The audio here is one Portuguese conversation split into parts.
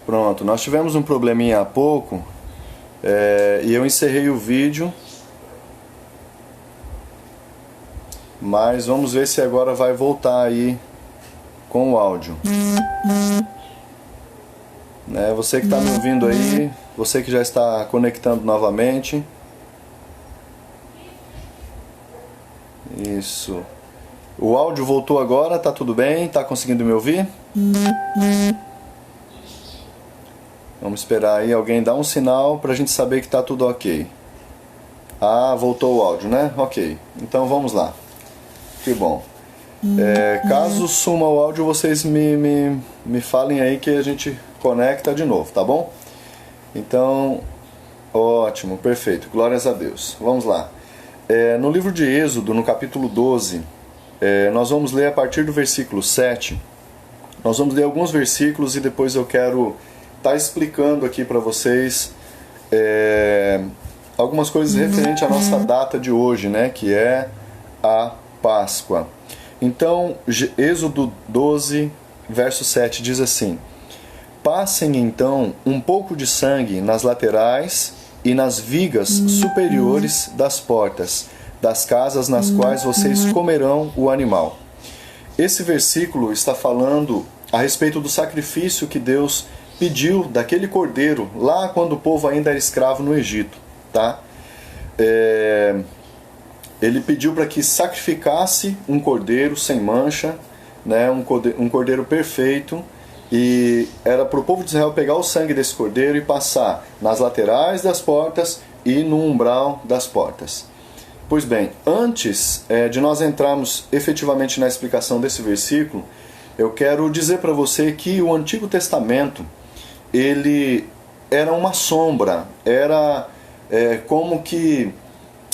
Pronto, nós tivemos um probleminha há pouco e eu encerrei o vídeo, mas vamos ver se agora vai voltar aí com o áudio. Você que está me ouvindo aí, você que já está conectando novamente. Isso. O áudio voltou agora, tá tudo bem? Tá conseguindo me ouvir? Vamos esperar aí alguém dar um sinal pra gente saber que tá tudo ok. Ah, voltou o áudio, né? Ok. Então vamos lá. Que bom. Caso suma o áudio, vocês me falem aí que a gente conecta de novo, tá bom? Então, ótimo, perfeito. Glórias a Deus. Vamos lá. No livro de Êxodo, no capítulo 12, nós vamos ler a partir do versículo 7. Nós vamos ler alguns versículos e depois eu quero estar explicando aqui para vocês algumas coisas referentes à nossa data de hoje, né, que é a Páscoa. Então, Êxodo 12, verso 7 diz assim: Passem então um pouco de sangue nas laterais e nas vigas superiores das portas das casas nas quais vocês comerão o animal. Esse versículo está falando a respeito do sacrifício que Deus pediu daquele cordeiro lá quando o povo ainda era escravo no Egito, tá? Ele pediu para que sacrificasse um cordeiro sem mancha, né, um cordeiro perfeito, e era para o povo de Israel pegar o sangue desse cordeiro e passar nas laterais das portas e no umbral das portas. Pois bem, antes de nós entrarmos efetivamente na explicação desse versículo, eu quero dizer para você que o Antigo Testamento, ele era uma sombra, era como que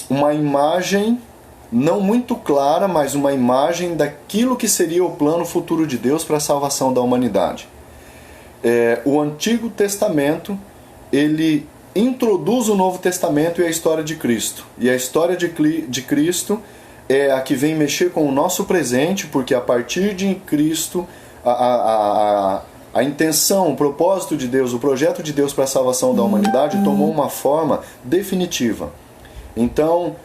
uma imagem, não muito clara, mas uma imagem daquilo que seria o plano futuro de Deus para a salvação da humanidade. O Antigo Testamento, ele introduz o Novo Testamento e a história de Cristo. E a história de Cristo é a que vem mexer com o nosso presente, porque a partir de Cristo, a intenção, o propósito de Deus, o projeto de Deus para a salvação da humanidade tomou uma forma definitiva. Então,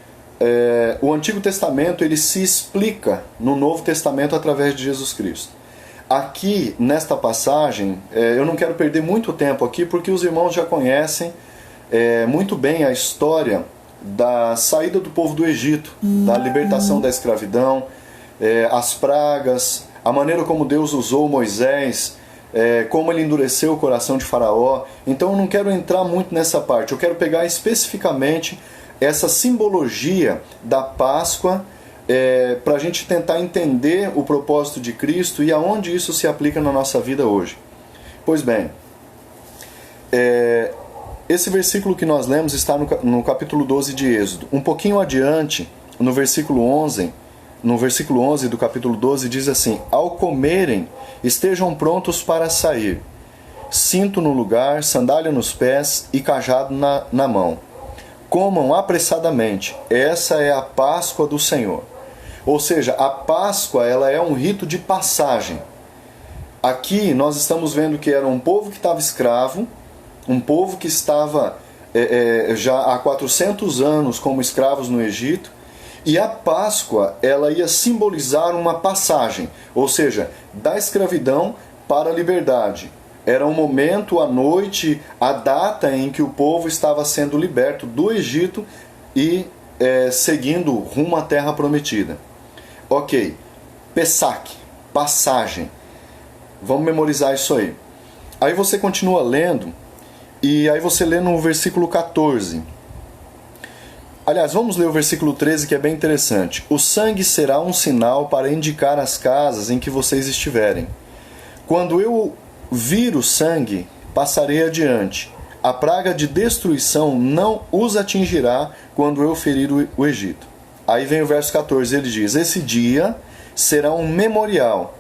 o Antigo Testamento ele se explica no Novo Testamento através de Jesus Cristo. Aqui, nesta passagem, eu não quero perder muito tempo aqui, porque os irmãos já conhecem muito bem a história da saída do povo do Egito, da libertação da escravidão, as pragas, a maneira como Deus usou Moisés, como ele endureceu o coração de Faraó. Então eu não quero entrar muito nessa parte, eu quero pegar especificamente essa simbologia da Páscoa para a gente tentar entender o propósito de Cristo e aonde isso se aplica na nossa vida hoje. Pois bem, esse versículo que nós lemos está no capítulo 12 de Êxodo. Um pouquinho adiante, no versículo 11 do capítulo 12, diz assim: Ao comerem, estejam prontos para sair, cinto no lugar, sandália nos pés e cajado na mão. Comam apressadamente, essa é a Páscoa do Senhor. Ou seja, a Páscoa ela é um rito de passagem. Aqui nós estamos vendo que era um povo que estava escravo, um povo que estava já há 400 anos como escravos no Egito, e a Páscoa ela ia simbolizar uma passagem, ou seja, da escravidão para a liberdade. Era um momento, a noite, a data em que o povo estava sendo liberto do Egito e seguindo rumo à terra prometida. Ok, Pesach, passagem. Vamos memorizar isso aí. Aí você continua lendo, e aí você lê no versículo 14. Aliás, vamos ler o versículo 13, que é bem interessante. O sangue será um sinal para indicar as casas em que vocês estiverem. Quando eu vir o sangue, passarei adiante. A praga de destruição não os atingirá quando eu ferir o Egito. Aí vem o verso 14, ele diz: Esse dia será um memorial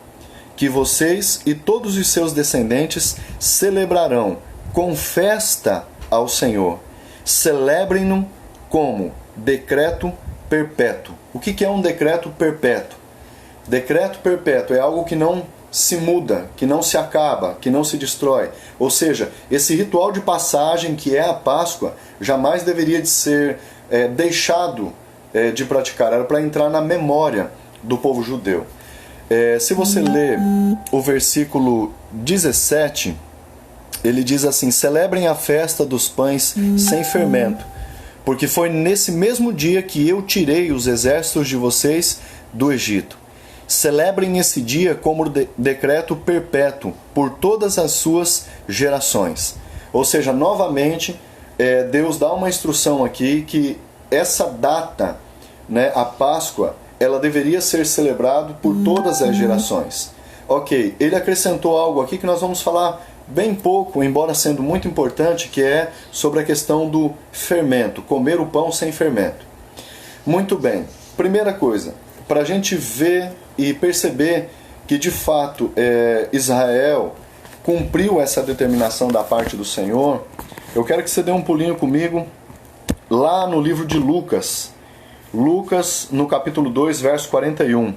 que vocês e todos os seus descendentes celebrarão com festa ao Senhor. Celebrem-no como decreto perpétuo. O que é um decreto perpétuo? Decreto perpétuo é algo que não se muda, que não se acaba, que não se destrói. Ou seja, esse ritual de passagem que é a Páscoa jamais deveria de ser deixado de praticar, era para entrar na memória do povo judeu. Se você ler o versículo 17, ele diz assim: celebrem a festa dos pães sem fermento, porque foi nesse mesmo dia que eu tirei os exércitos de vocês do Egito. Celebrem esse dia como decreto perpétuo por todas as suas gerações. Ou seja, novamente, Deus dá uma instrução aqui que essa data, né, a Páscoa, ela deveria ser celebrada por todas as gerações. Ok, ele acrescentou algo aqui que nós vamos falar bem pouco, embora sendo muito importante, que é sobre a questão do fermento, comer o pão sem fermento. Muito bem, primeira coisa, para a gente ver e perceber que de fato Israel cumpriu essa determinação da parte do Senhor, eu quero que você dê um pulinho comigo lá no livro de Lucas, no capítulo 2, verso 41.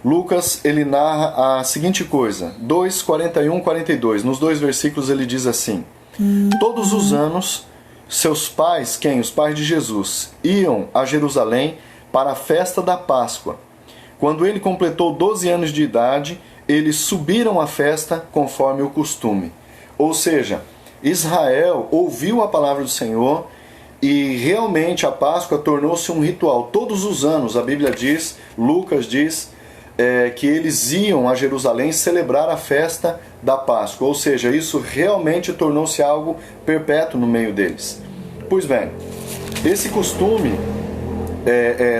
Lucas, ele narra a seguinte coisa, 2, 41, 42. Nos dois versículos ele diz assim: todos os anos, seus pais, os pais de Jesus, iam a Jerusalém para a festa da Páscoa. Quando ele completou 12 anos de idade, eles subiram à festa conforme o costume. Ou seja, Israel ouviu a palavra do Senhor e realmente a Páscoa tornou-se um ritual. Todos os anos, a Bíblia diz, Lucas diz, que eles iam a Jerusalém celebrar a festa da Páscoa. Ou seja, isso realmente tornou-se algo perpétuo no meio deles. Pois bem, esse costume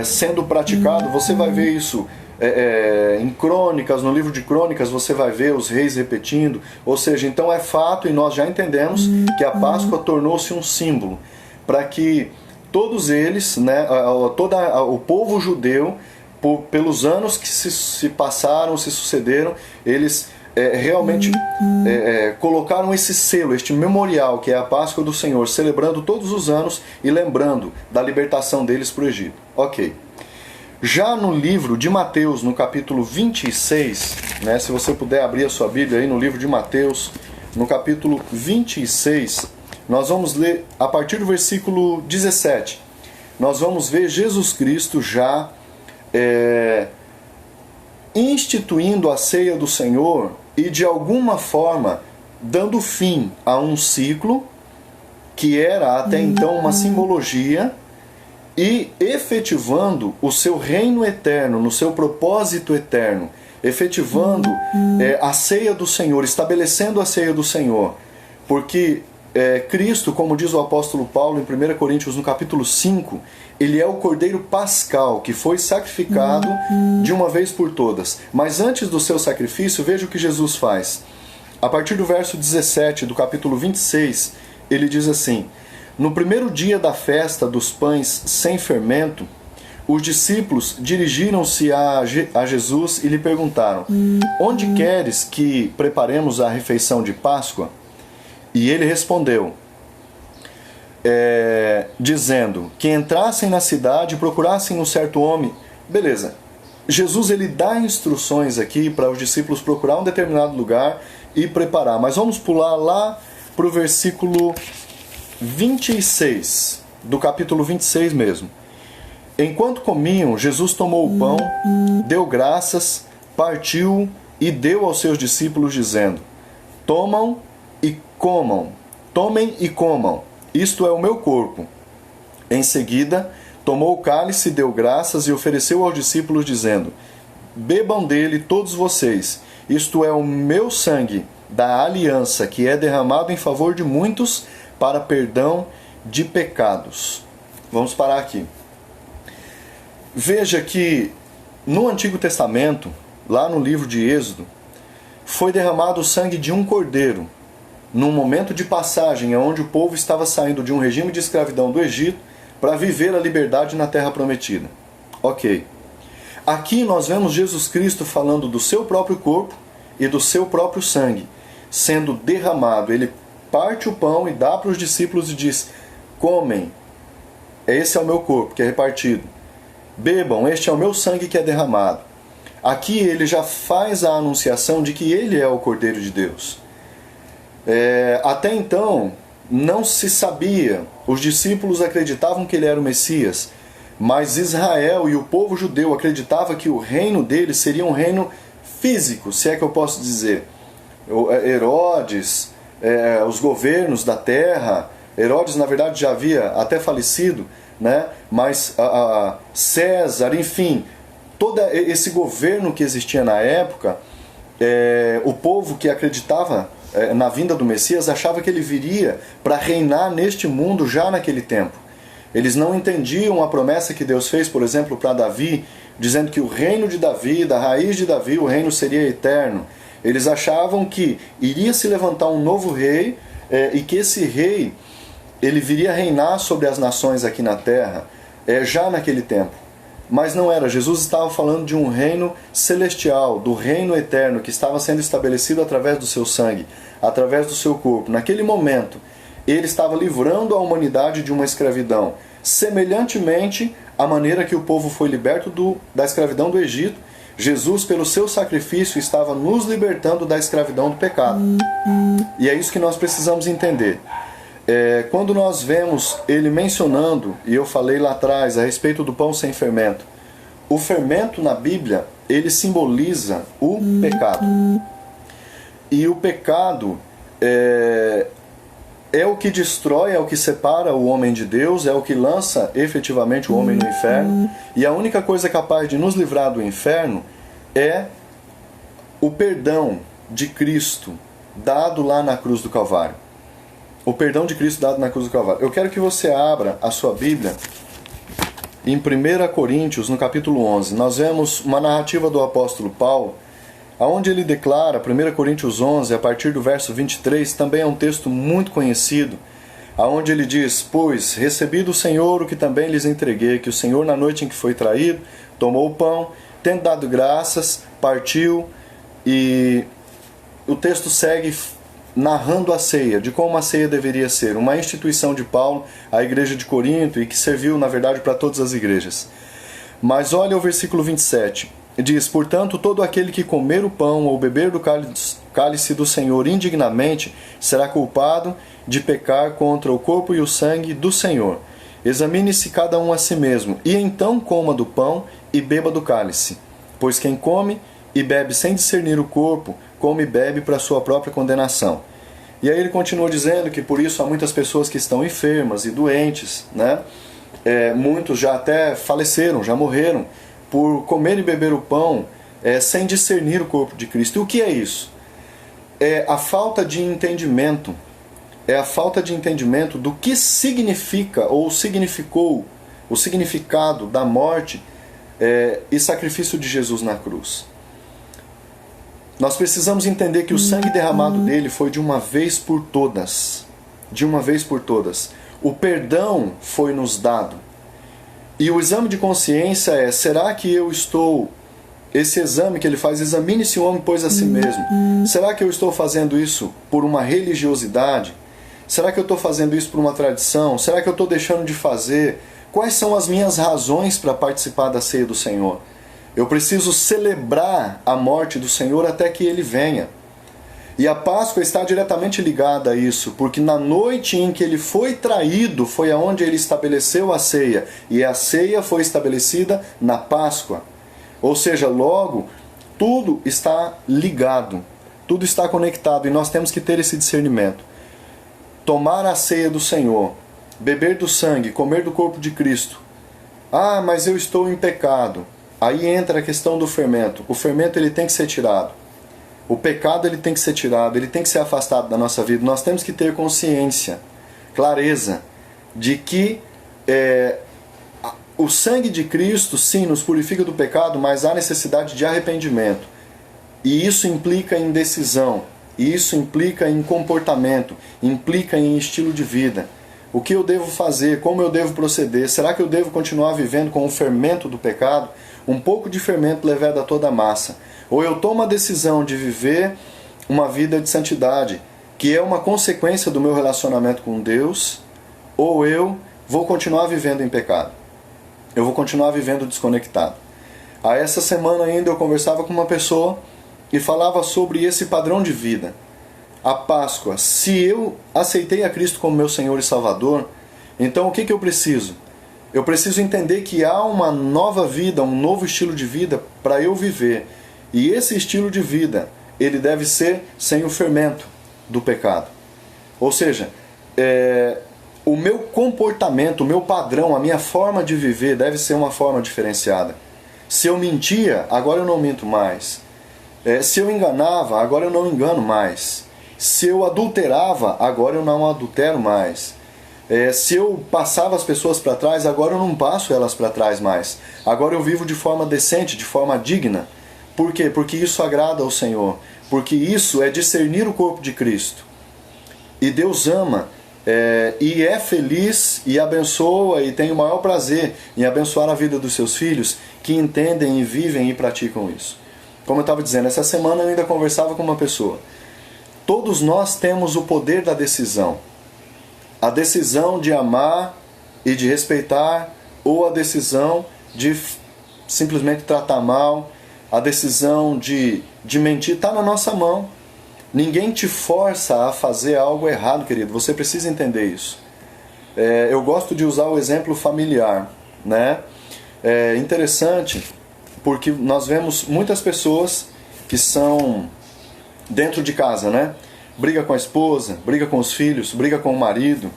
sendo praticado, você vai ver isso em Crônicas, no livro de Crônicas você vai ver os reis repetindo, ou seja, então é fato e nós já entendemos que a Páscoa tornou-se um símbolo para que todos eles, né, todo o povo judeu, pelos anos que se passaram, se sucederam, eles realmente colocaram esse selo, este memorial que é a Páscoa do Senhor, celebrando todos os anos e lembrando da libertação deles para o Egito. Ok. Já no livro de Mateus, no capítulo 26, né, se você puder abrir a sua Bíblia aí no livro de Mateus, no capítulo 26, nós vamos ler a partir do versículo 17. Nós vamos ver Jesus Cristo já instituindo a ceia do Senhor e de alguma forma dando fim a um ciclo que era até então uma simbologia e efetivando o seu reino eterno, no seu propósito eterno, efetivando a ceia do Senhor, estabelecendo a ceia do Senhor. Porque Cristo, como diz o apóstolo Paulo em 1 Coríntios no capítulo 5, ele é o Cordeiro Pascal, que foi sacrificado de uma vez por todas. Mas antes do seu sacrifício, veja o que Jesus faz. A partir do verso 17 do capítulo 26, ele diz assim: no primeiro dia da festa dos pães sem fermento, os discípulos dirigiram-se a Jesus e lhe perguntaram: onde queres que preparemos a refeição de Páscoa? E ele respondeu, dizendo que entrassem na cidade e procurassem um certo homem. Beleza. Jesus ele dá instruções aqui para os discípulos procurar um determinado lugar e preparar. Mas vamos pular lá para o versículo 26, do capítulo 26 mesmo. Enquanto comiam, Jesus tomou o pão, deu graças, partiu e deu aos seus discípulos, dizendo: tomem e comam, isto é o meu corpo. Em seguida, tomou o cálice, deu graças e ofereceu aos discípulos, dizendo: bebam dele todos vocês, isto é o meu sangue da aliança, que é derramado em favor de muitos para perdão de pecados. Vamos parar aqui. Veja que no Antigo Testamento, lá no livro de Êxodo, foi derramado o sangue de um cordeiro, num momento de passagem onde o povo estava saindo de um regime de escravidão do Egito para viver a liberdade na Terra Prometida. Ok. Aqui nós vemos Jesus Cristo falando do seu próprio corpo e do seu próprio sangue sendo derramado. Ele parte o pão e dá para os discípulos e diz: comem, esse é o meu corpo que é repartido. Bebam, este é o meu sangue que é derramado. aqui ele já faz a anunciação de que ele é o Cordeiro de Deus. Até então, não se sabia, os discípulos acreditavam que ele era o Messias, mas Israel e o povo judeu acreditavam que o reino dele seria um reino físico, se é que eu posso dizer. Herodes, os governos da terra, Herodes na verdade já havia até falecido, né? Mas César, enfim, todo esse governo que existia na época, o povo que acreditava na vinda do Messias achava que ele viria para reinar neste mundo já naquele tempo. Eles não entendiam a promessa que Deus fez, por exemplo, para Davi, dizendo que o reino de Davi, da raiz de Davi, o reino seria eterno. Eles achavam que iria se levantar um novo rei e que esse rei ele viria reinar sobre as nações aqui na terra já naquele tempo. Mas não era. Jesus estava falando de um reino celestial, do reino eterno que estava sendo estabelecido através do seu sangue, através do seu corpo. Naquele momento, ele estava livrando a humanidade de uma escravidão, semelhantemente à maneira que o povo foi liberto da escravidão do Egito. Jesus, pelo seu sacrifício, estava nos libertando da escravidão do pecado. E é isso que nós precisamos entender. Quando nós vemos ele mencionando, e eu falei lá atrás a respeito do pão sem fermento, o fermento na Bíblia, ele simboliza o pecado. E o pecado é o que destrói, é o que separa o homem de Deus, é o que lança efetivamente o homem no inferno. E a única coisa capaz de nos livrar do inferno é o perdão de Cristo dado lá na cruz do Calvário. O perdão de Cristo dado na cruz do Calvário. Eu quero que você abra a sua Bíblia em 1 Coríntios, no capítulo 11. Nós vemos uma narrativa do apóstolo Paulo, onde ele declara, 1 Coríntios 11, a partir do verso 23, também é um texto muito conhecido, onde ele diz: pois recebi do Senhor o que também lhes entreguei, que o Senhor na noite em que foi traído, tomou o pão, tendo dado graças, partiu, e o texto segue narrando a ceia, de como a ceia deveria ser, uma instituição de Paulo, à igreja de Corinto, e que serviu, na verdade, para todas as igrejas. Mas olha o versículo 27, diz: portanto, todo aquele que comer o pão ou beber do cálice do Senhor indignamente será culpado de pecar contra o corpo e o sangue do Senhor. Examine-se cada um a si mesmo, e então coma do pão e beba do cálice. Pois quem come e bebe sem discernir o corpo, come e bebe para sua própria condenação. E aí ele continua dizendo que por isso há muitas pessoas que estão enfermas e doentes, né? Muitos já até faleceram, já morreram, por comer e beber o pão sem discernir o corpo de Cristo. E o que é isso? É a falta de entendimento. É a falta de entendimento do que significa ou significou o significado da morte e sacrifício de Jesus na cruz. Nós precisamos entender que o sangue derramado dele foi de uma vez por todas. De uma vez por todas. O perdão foi nos dado. E o exame de consciência será que eu estou... Esse exame que ele faz, examine-se o homem, pois a si mesmo. Será que eu estou fazendo isso por uma religiosidade? Será que eu estou fazendo isso por uma tradição? Será que eu estou deixando de fazer? Quais são as minhas razões para participar da ceia do Senhor? Eu preciso celebrar a morte do Senhor até que Ele venha. E a Páscoa está diretamente ligada a isso, porque na noite em que Ele foi traído, foi aonde Ele estabeleceu a ceia. E a ceia foi estabelecida na Páscoa. Ou seja, logo, tudo está ligado, tudo está conectado, e nós temos que ter esse discernimento. Tomar a ceia do Senhor, beber do sangue, comer do corpo de Cristo. Ah, mas eu estou em pecado. Aí entra a questão do fermento. O fermento ele tem que ser tirado. O pecado ele tem que ser tirado, ele tem que ser afastado da nossa vida. Nós temos que ter consciência, clareza, de que o sangue de Cristo sim nos purifica do pecado, mas há necessidade de arrependimento. E isso implica em decisão, e isso implica em comportamento, implica em estilo de vida. O que eu devo fazer? Como eu devo proceder? Será que eu devo continuar vivendo com o fermento do pecado? Um pouco de fermento leveda toda a massa. Ou eu tomo a decisão de viver uma vida de santidade, que é uma consequência do meu relacionamento com Deus, ou eu vou continuar vivendo em pecado. Eu vou continuar vivendo desconectado. Essa semana ainda eu conversava com uma pessoa e falava sobre esse padrão de vida. A Páscoa, se eu aceitei a Cristo como meu Senhor e Salvador, então o que eu preciso? Eu preciso entender que há uma nova vida, um novo estilo de vida para eu viver. E esse estilo de vida, ele deve ser sem o fermento do pecado. Ou seja, o meu comportamento, o meu padrão, a minha forma de viver deve ser uma forma diferenciada. Se eu mentia, agora eu não minto mais. Se eu enganava, agora eu não engano mais. Se eu adulterava, agora eu não adultero mais. Se eu passava as pessoas para trás, agora eu não passo elas para trás mais. Agora eu vivo de forma decente, de forma digna. Por quê? Porque isso agrada ao Senhor. Porque isso é discernir o corpo de Cristo. E Deus ama, e é feliz, e abençoa, e tem o maior prazer em abençoar a vida dos seus filhos que entendem e vivem e praticam isso. Como eu estava dizendo, essa semana eu ainda conversava com uma pessoa. Todos nós temos o poder da decisão. A decisão de amar e de respeitar, ou a decisão de simplesmente tratar mal, a decisão de mentir, está na nossa mão. Ninguém te força a fazer algo errado, querido. Você precisa entender isso. Eu gosto de usar o exemplo familiar, né? É interessante porque nós vemos muitas pessoas que são dentro de casa, né? Briga com a esposa, briga com os filhos, briga com o marido.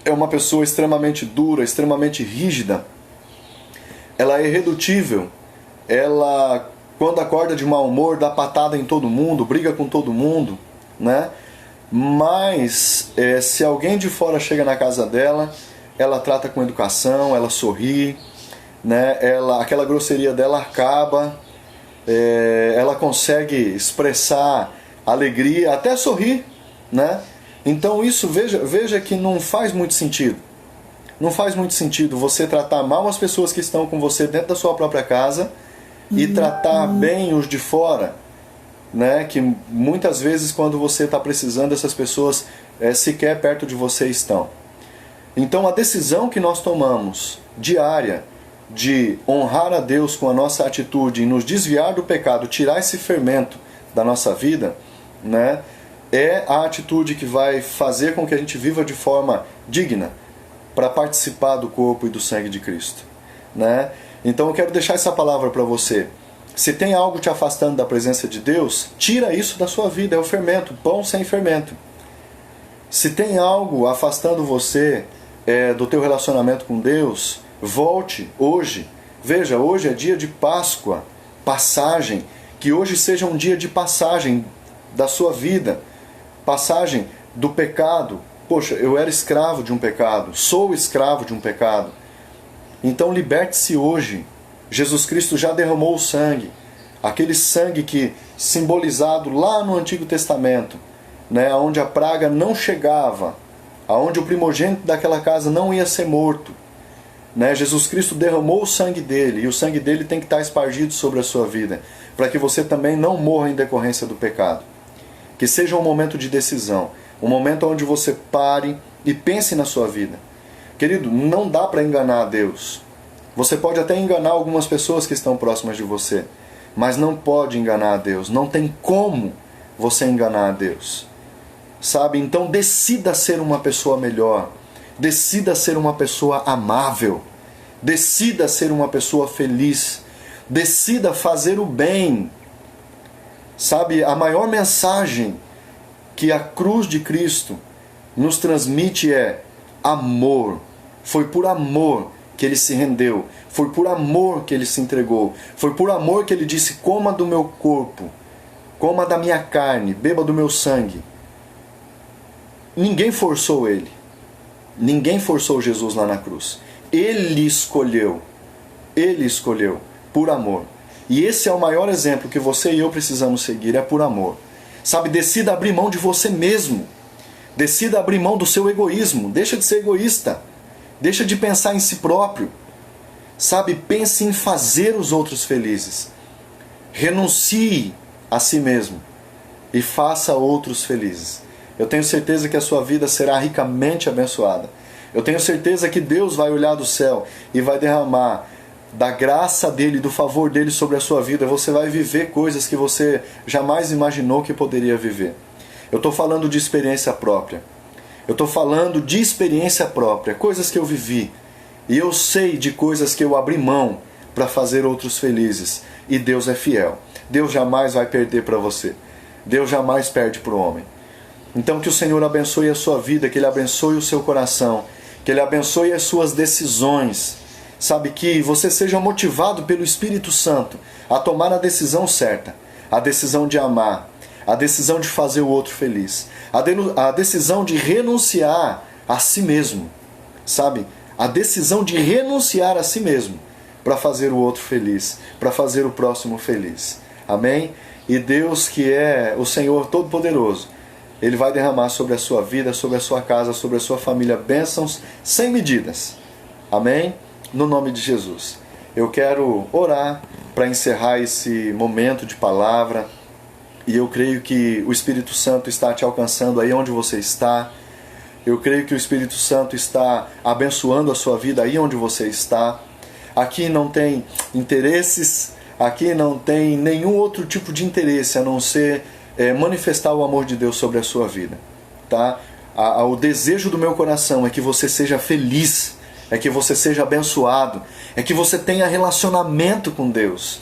É uma pessoa extremamente dura, extremamente rígida. Ela é irredutível. Ela, quando acorda de mau humor, dá patada em todo mundo, briga com todo mundo, né? Mas se alguém de fora chega na casa dela, ela trata com educação, ela sorri, né? Aquela grosseria dela acaba, ela consegue expressar alegria, até sorrir, né? Então isso, veja que não faz muito sentido. Não faz muito sentido você tratar mal as pessoas que estão com você dentro da sua própria casa e tratar bem os de fora, né? Que muitas vezes quando você está precisando, essas pessoas sequer perto de você estão. Então a decisão que nós tomamos diária de honrar a Deus com a nossa atitude e nos desviar do pecado, tirar esse fermento da nossa vida, né? É a atitude que vai fazer com que a gente viva de forma digna para participar do corpo e do sangue de Cristo, né? Então eu quero deixar essa palavra para você. Se tem algo te afastando da presença de Deus, tira isso da sua vida, é o fermento, pão sem fermento. Se tem algo afastando você do teu relacionamento com Deus, volte hoje. Veja, hoje é dia de Páscoa, passagem, que hoje seja um dia de passagem da sua vida, passagem do pecado. Poxa, eu era escravo de um pecado, sou escravo de um pecado. Então liberte-se hoje. Jesus Cristo já derramou o sangue, aquele sangue que simbolizado lá no Antigo Testamento, né, onde a praga não chegava, aonde o primogênito daquela casa não ia ser morto, né? Jesus Cristo derramou o sangue dele, e o sangue dele tem que estar espargido sobre a sua vida, para que você também não morra em decorrência do pecado. Que seja um momento de decisão, um momento onde você pare e pense na sua vida. Querido, não dá para enganar a Deus. Você pode até enganar algumas pessoas que estão próximas de você, mas não pode enganar a Deus. Não tem como você enganar a Deus. Sabe? Então decida ser uma pessoa melhor. Decida ser uma pessoa amável. Decida ser uma pessoa feliz. Decida fazer o bem. Sabe? A maior mensagem que a cruz de Cristo nos transmite é amor. Foi por amor que ele se rendeu, foi por amor que ele se entregou, foi por amor que ele disse: coma do meu corpo, coma da minha carne, beba do meu sangue. Ninguém forçou ele, ninguém forçou Jesus lá na cruz. Ele escolheu por amor. E esse é o maior exemplo que você e eu precisamos seguir, é por amor. Sabe, decida abrir mão de você mesmo, decida abrir mão do seu egoísmo, deixa de ser egoísta. Deixa de pensar em si próprio. Sabe, pense em fazer os outros felizes. Renuncie a si mesmo e faça outros felizes. Eu tenho certeza que a sua vida será ricamente abençoada. Eu tenho certeza que Deus vai olhar do céu e vai derramar da graça dele, do favor dele sobre a sua vida, você vai viver coisas que você jamais imaginou que poderia viver. Eu estou falando de experiência própria. Eu estou falando de experiência própria, coisas que eu vivi. E eu sei de coisas que eu abri mão para fazer outros felizes. E Deus é fiel. Deus jamais vai perder para você. Deus jamais perde para o homem. Então que o Senhor abençoe a sua vida, que Ele abençoe o seu coração, que Ele abençoe as suas decisões. Sabe, que você seja motivado pelo Espírito Santo a tomar a decisão certa, a decisão de amar, a decisão de fazer o outro feliz, a decisão de renunciar a si mesmo, sabe? A decisão de renunciar a si mesmo para fazer o outro feliz, para fazer o próximo feliz. Amém? E Deus, que é o Senhor Todo-Poderoso, Ele vai derramar sobre a sua vida, sobre a sua casa, sobre a sua família bênçãos sem medidas. Amém? No nome de Jesus. Eu quero orar para encerrar esse momento de palavra. E eu creio que o Espírito Santo está te alcançando aí onde você está. Eu creio que o Espírito Santo está abençoando a sua vida aí onde você está. Aqui não tem interesses, aqui não tem nenhum outro tipo de interesse a não ser manifestar o amor de Deus sobre a sua vida. Tá? O desejo do meu coração é que você seja feliz, é que você seja abençoado, é que você tenha relacionamento com Deus.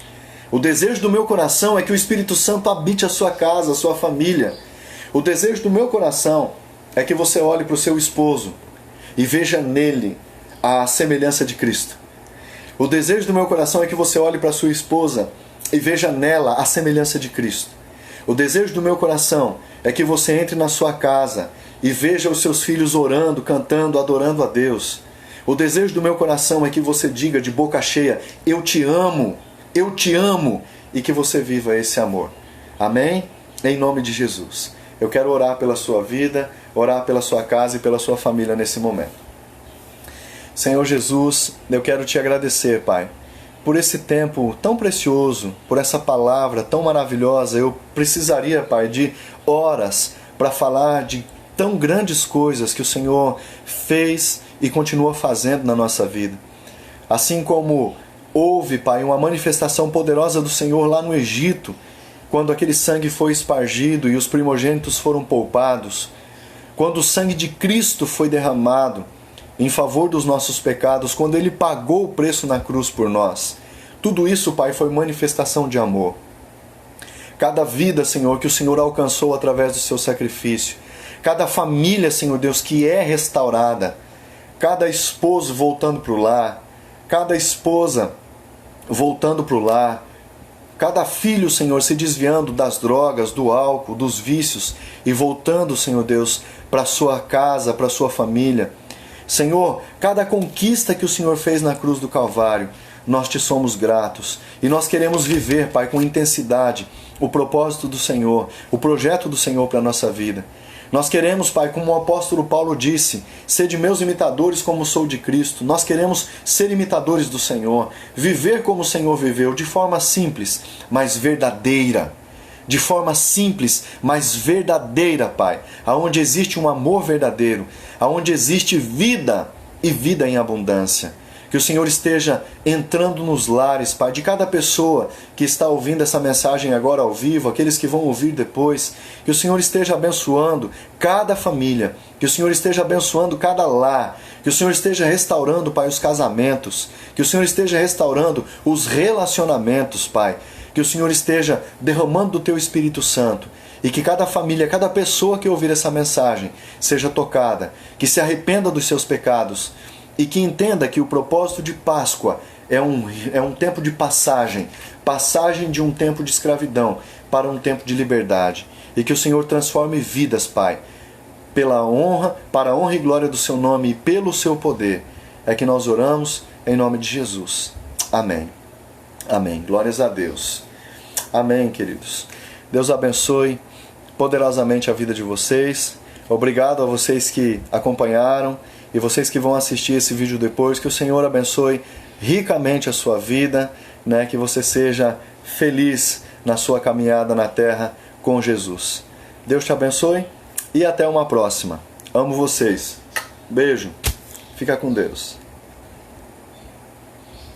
O desejo do meu coração é que o Espírito Santo habite a sua casa, a sua família. O desejo do meu coração é que você olhe para o seu esposo e veja nele a semelhança de Cristo. O desejo do meu coração é que você olhe para a sua esposa e veja nela a semelhança de Cristo. O desejo do meu coração é que você entre na sua casa e veja os seus filhos orando, cantando, adorando a Deus. O desejo do meu coração é que você diga de boca cheia: eu te amo, e que você viva esse amor. Amém? Em nome de Jesus. Eu quero orar pela sua vida, orar pela sua casa e pela sua família nesse momento. Senhor Jesus, eu quero te agradecer, Pai, por esse tempo tão precioso, por essa palavra tão maravilhosa. Eu precisaria, Pai, de horas para falar de tão grandes coisas que o Senhor fez e continua fazendo na nossa vida. Assim como houve, Pai, uma manifestação poderosa do Senhor lá no Egito, quando aquele sangue foi espargido e os primogênitos foram poupados, quando o sangue de Cristo foi derramado em favor dos nossos pecados, quando Ele pagou o preço na cruz por nós. Tudo isso, Pai, foi manifestação de amor. Cada vida, Senhor, que o Senhor alcançou através do seu sacrifício, cada família, Senhor Deus, que é restaurada, cada esposo voltando para o lar, cada esposa voltando para o lar, cada filho, Senhor, se desviando das drogas, do álcool, dos vícios e voltando, Senhor Deus, para a sua casa, para a sua família. Senhor, cada conquista que o Senhor fez na cruz do Calvário, nós te somos gratos e nós queremos viver, Pai, com intensidade o propósito do Senhor, o projeto do Senhor para a nossa vida. Nós queremos, Pai, como o apóstolo Paulo disse, sede meus imitadores como sou de Cristo. Nós queremos ser imitadores do Senhor, viver como o Senhor viveu, de forma simples, mas verdadeira. De forma simples, mas verdadeira, Pai. Aonde existe um amor verdadeiro, aonde existe vida e vida em abundância. Que o Senhor esteja entrando nos lares, Pai, de cada pessoa que está ouvindo essa mensagem agora ao vivo, aqueles que vão ouvir depois. Que o Senhor esteja abençoando cada família, que o Senhor esteja abençoando cada lar, que o Senhor esteja restaurando, Pai, os casamentos, que o Senhor esteja restaurando os relacionamentos, Pai, que o Senhor esteja derramando do Teu Espírito Santo e que cada família, cada pessoa que ouvir essa mensagem seja tocada, que se arrependa dos seus pecados e que entenda que o propósito de Páscoa é um tempo de passagem de um tempo de escravidão para um tempo de liberdade. E que o Senhor transforme vidas, Pai, para a honra e glória do Seu nome e pelo Seu poder. É que nós oramos em nome de Jesus. Amém. Amém. Glórias a Deus. Amém, queridos. Deus abençoe poderosamente a vida de vocês. Obrigado a vocês que acompanharam e vocês que vão assistir esse vídeo depois. Que o Senhor abençoe ricamente a sua vida, né? Que você seja feliz na sua caminhada na terra com Jesus. Deus te abençoe e até uma próxima. Amo vocês. Beijo. Fica com Deus.